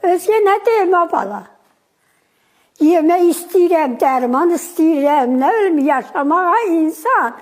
Özgə nə deyim, bala? Yemək istəyirəm, dərman istəyirəm, nə ölüm yaşamağa insan.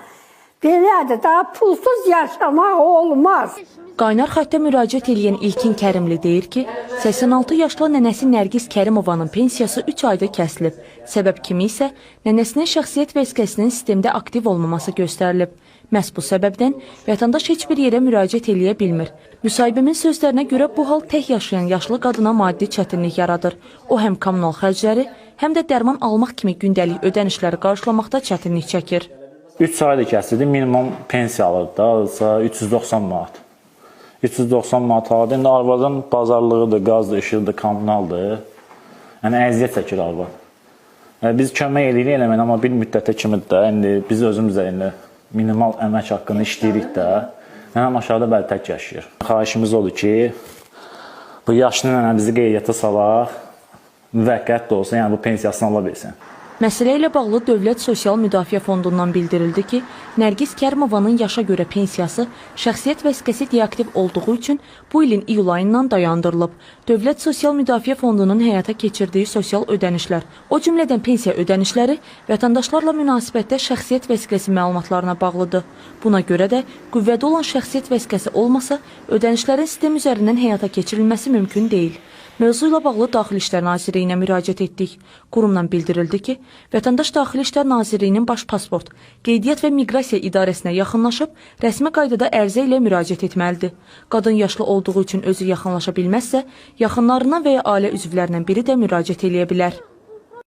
Belədir, daha pulsuz yaşamaq olmaz. Qaynar xəttə müraciət edən İlkin Kərimli deyir ki, 86 yaşlı nənəsi Nərgiz Kərimovanın pensiyası 3 ayda kəsilib. Səbəb kimi isə nənəsinin şəxsiyyət vəsiqəsinin sistemdə aktiv olmaması göstərilib. Məhz bu səbəbdən vətəndaş heç bir yerə müraciət eləyə bilmir. Müsahibimin sözlərinə görə bu hal tək yaşayan yaşlı qadına maddi çətinlik yaradır. O həm kommunal xərcləri, həm də dərman almaq kimi gündəlik ödənişləri qarşılamaqda çətinlik çəkir. 3 ayda kəsildi, minimum pensiya alırdı da, 390 manat. 390 manat alırdı. İndi arvadın bazarlığıdır, qazdır, işıqdır, kommunaldır. Yəni, əziyyət çəkir arvad. Biz kömək eləyirik eləmək, amma bir müddətə kimidir də. İndi biz özümüz də minimal əmək haqqını işləyirik də. Nənəm aşağıda bəli tək yaşayır. Xahişimiz odur ki, bu yaşlı nənə bizi qeydiyyata salaq, müvəqqət də olsa, yəni bu pensiyasını ala bilsin. Məsələ ilə bağlı Dövlət Sosial Müdafiə Fondundan bildirildi ki, Nərgiz Kərimovanın yaşa görə pensiyası şəxsiyyət vəsiqəsi deaktiv olduğu üçün bu ilin iyul ayından dayandırılıb. Dövlət Sosial Müdafiə Fondunun həyata keçirdiyi sosial ödənişlər, o cümlədən pensiya ödənişləri vətəndaşlarla münasibətdə şəxsiyyət vəsiqəsi məlumatlarına bağlıdır. Buna görə də qüvvədə olan şəxsiyyət vəsiqəsi olmasa, ödənişlərin sistem üzərindən həyata keçirilməsi mümkün deyil. Mövzu ilə bağlı Daxili İşlər Nazirliyinə müraciət etdik. Qurumdan bildirildi ki, vətəndaş Daxili İşlər Nazirliyinin baş pasport, qeydiyyat və miqrasiya idarəsinə yaxınlaşıb, rəsmi qaydada ərizə ilə müraciət etməlidir. Qadın yaşlı olduğu üçün özü yaxınlaşa bilməzsə, yaxınlarından və ya ailə üzvlərindən biri də müraciət eləyə bilər.